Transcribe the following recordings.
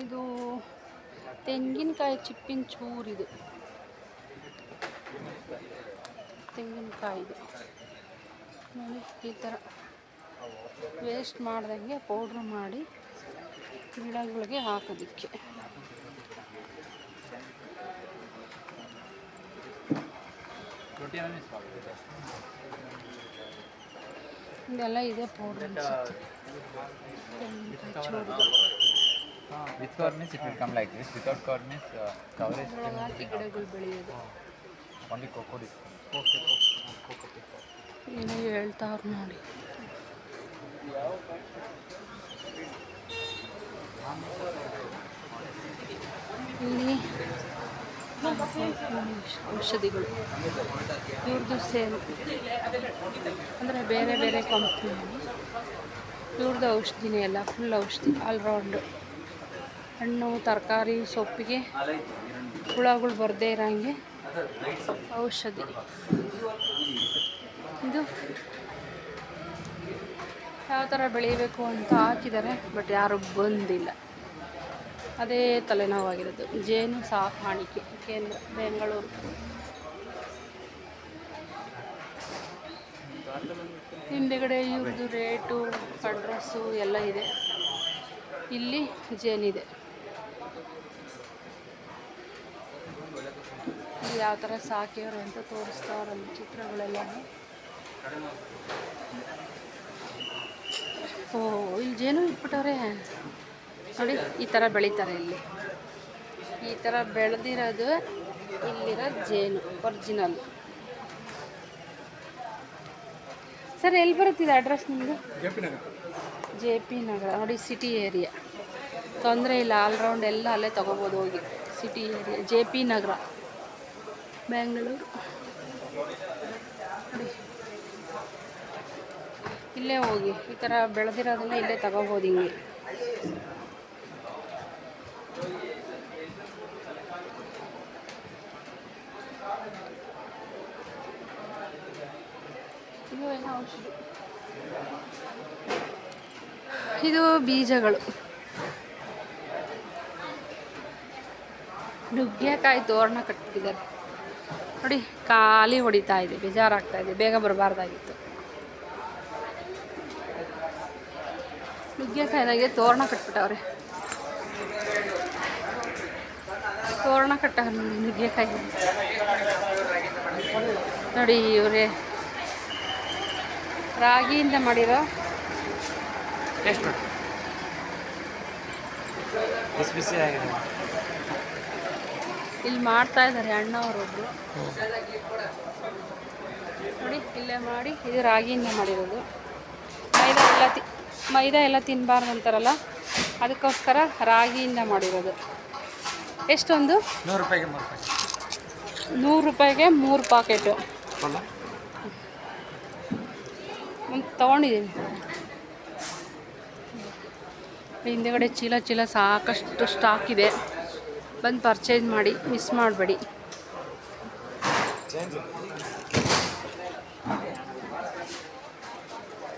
ಇದು ತೆಂಗಿನಕಾಯಿ ಚಿಪ್ಪಿನ ಚೂರಿದು, ತೆಂಗಿನಕಾಯಿದು ನೋಡಿ. ಈ ಥರ ವೇಸ್ಟ್ ಮಾಡ್ದಂಗೆ ಪೌಡ್ರ್ ಮಾಡಿ ಗಿಡಗಳಿಗೆ ಹಾಕೋದಕ್ಕೆ. ಇದೆಲ್ಲ ಇದೆ ಪೌಡ್ರ್ ಅನ್ಸುತ್ತೆ. With cover means it will come like this. Without cover means coverage. ಹಾಕಿ ಗಿಡಗಳು ಬೆಳೆಯೋದು. Only coco. ಏನೋ ಹೇಳ್ತಾವ್ರು ನೋಡಿ. ಇಲ್ಲಿ ಔಷಧಿಗಳು ಇವ್ರದ್ದು ಸೇಮ್, ಅಂದರೆ ಬೇರೆ ಬೇರೆ ಕಂಪ್ನಿ. ಇವ್ರದ್ದು ಔಷಧಿನೇ ಎಲ್ಲ, ಫುಲ್ ಔಷಧಿ ಆಲ್ರೌಂಡು. ಹಣ್ಣು ತರಕಾರಿ ಸೊಪ್ಪಿಗೆ ಹುಳಗಳು ಬರದೇ ಇರೋಂಗೆ ಔಷಧಿ. ಇದು ಯಾವ ಥರ ಬೆಳೀಬೇಕು ಅಂತ ಹಾಕಿದ್ದಾರೆ, ಬಟ್ ಯಾರೂ ಬಂದಿಲ್ಲ. ಅದೇ ತಲೆನೋವಾಗಿರೋದು. ಜೇನು ಸಾಕಾಣಿಕೆ ಕೇಂದ್ರ ಬೆಂಗಳೂರು. ಹಿಂದೆಗಡೆ ಇವ್ರದ್ದು ರೇಟು ಅಡ್ರೆಸ್ಸು ಎಲ್ಲ ಇದೆ. ಇಲ್ಲಿ ಜೇನಿದೆ. ಯಾವ ಥರ ಸಾಕಿದ್ರು ಅಂತ ತೋರಿಸ್ತಾವ್ರಲ್ಲ ಚಿತ್ರಗಳೆಲ್ಲ. ಓ, ಇಲ್ಲಿ ಜೇನು ಇಟ್ಬಿಟ್ಟವ್ರೆ ನೋಡಿ. ಈ ಥರ ಬೆಳೀತಾರೆ ಇಲ್ಲಿ. ಈ ಥರ ಬೆಳೆದಿರೋದು ಇಲ್ಲಿರೋ ಜೇನು ಒರಿಜಿನಲ್. ಸರ್ ಎಲ್ಲಿ ಬರುತ್ತಿದೆ ಅಡ್ರೆಸ್ ನಿಮ್ಮದು? JP ನಗರ ನೋಡಿ, ಸಿಟಿ ಏರಿಯಾ. ತೊಂದರೆ ಇಲ್ಲ, ಆಲ್ರೌಂಡ್ ಎಲ್ಲ ಅಲ್ಲೇ ತೊಗೋಬೋದು ಹೋಗಿ. ಸಿಟಿ ಏರಿಯಾ JP ನಗರ ಬೆಂಗಳೂರು ನೋಡಿ. ಇಲ್ಲೇ ಹೋಗಿ ಈ ಥರ ಬೆಳೆದಿರೋದನ್ನ ಇಲ್ಲೇ ತಗೋಬೋದು. ಹಿಂಗೆ ಇದು ಏನೋ ಔಷಧಿ. ಇದು ಬೀಜಗಳು. ನುಗ್ಗೆಕಾಯಿ ತೋರಣ ಕಟ್ಟಿದ್ದಾರೆ ನೋಡಿ. ಖಾಲಿ ಹೊಡಿತಾ ಇದೆ, ಬೇಜಾರಾಗ್ತಾ ಇದೆ. ಬೇಗ ಬರಬಾರ್ದಾಗಿತ್ತು. ನುಗ್ಗೆಕಾಯಿನಾಗೆ ತೋರಣ ಕಟ್ಬಿಟ್ಟವ್ರೆ. ತೋರಣ ಕಟ್ಟವ್ರೆ ನೋಡಿ ನುಗ್ಗೆಕಾಯಿ ನೋಡಿ. ಇವರೇ ರಾಗಿಯಿಂದ ಮಾಡಿರೋ ಎಷ್ಟು ಬಿಸಿ ಆಗಿದೆ. ಇಲ್ಲಿ ಮಾಡ್ತಾ ಇದ್ದಾರೆ ಅಣ್ಣವರೊಬ್ರು ನೋಡಿ. ಇಲ್ಲೇ ಮಾಡಿ, ಇದು ರಾಗಿಯಿಂದ ಮಾಡಿರೋದು. ಮೈದಾ ಎಲ್ಲ ತಿನ್ನಬಾರ್ದು ಅಂತಾರಲ್ಲ, ಅದಕ್ಕೋಸ್ಕರ ರಾಗಿಯಿಂದ ಮಾಡಿರೋದು. ಎಷ್ಟೊಂದು? 100 ರೂಪಾಯಿಗೆ 3 ಪಾಕೆಟು ತೊಗೊಂಡಿದ್ದೀನಿ. ಹಿಂದೆಗಡೆ ಚೀಲ ಸಾಕಷ್ಟು ಸ್ಟಾಕ್ ಇದೆ. ಬಂದು ಪರ್ಚೇಸ್ ಮಾಡಿ, ಮಿಸ್ ಮಾಡಬೇಡಿ.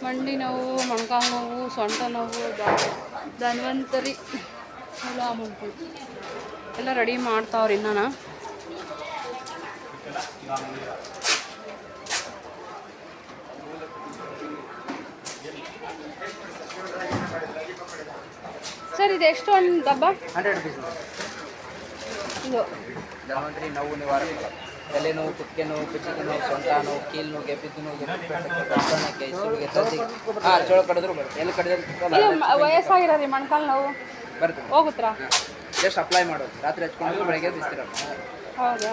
ಮಂಡಿ ನೋವು, ಮೊಣಕಾಲು ನೋವು, ಸೊಂಟ ನೋವು, ಧನ್ವಂತರಿ ಮುಲಾಮು ಎಲ್ಲ ರೆಡಿ ಮಾಡ್ತಾವ್ರಿ. ಇನ್ನೂ ಸರ್ ಇದು ಎಷ್ಟು ಒಂದು ಡಬ್ಬ? 100 rupees. ಇದು ಧನ್ವಂತರಿ ನೋವು ನಿವಾರಕ. ತಲೆ ನೋವು, ಕುತ್ತಿಗೆ ನೋವು, ಕುತ್ತಿಗೆ ನೋವು, ಸೊಂಟ ನೋವು, ಕೀಲು ನೋವು, ಗೆಪ್ಪಿದ್ದು ನೋವು, ಗೆಪ್ಪಕ್ಕೆ, ಸುಳಿಗೆ, ತದಿಗೆ, ಚೋಳ ಕಡಿದ್ರು ಬರುತ್ತೆ. ಎಲ್ಲಿ ಕಡಿದ್ರೆ ವಯಸ್ಸಾಗಿರೋರಿ ಮೊಣಕಾಲು ನೋವು ಬರ್ತದೆ, ಹೋಗುತ್ತಾ? ಜಸ್ಟ್ ಅಪ್ಲೈ ಮಾಡೋದು. ರಾತ್ರಿ ಹಚ್ಕೊಂಡು ಬೆಳಗ್ಗೆ ಬಿಸ್ತಿರ. ಹೌದಾ?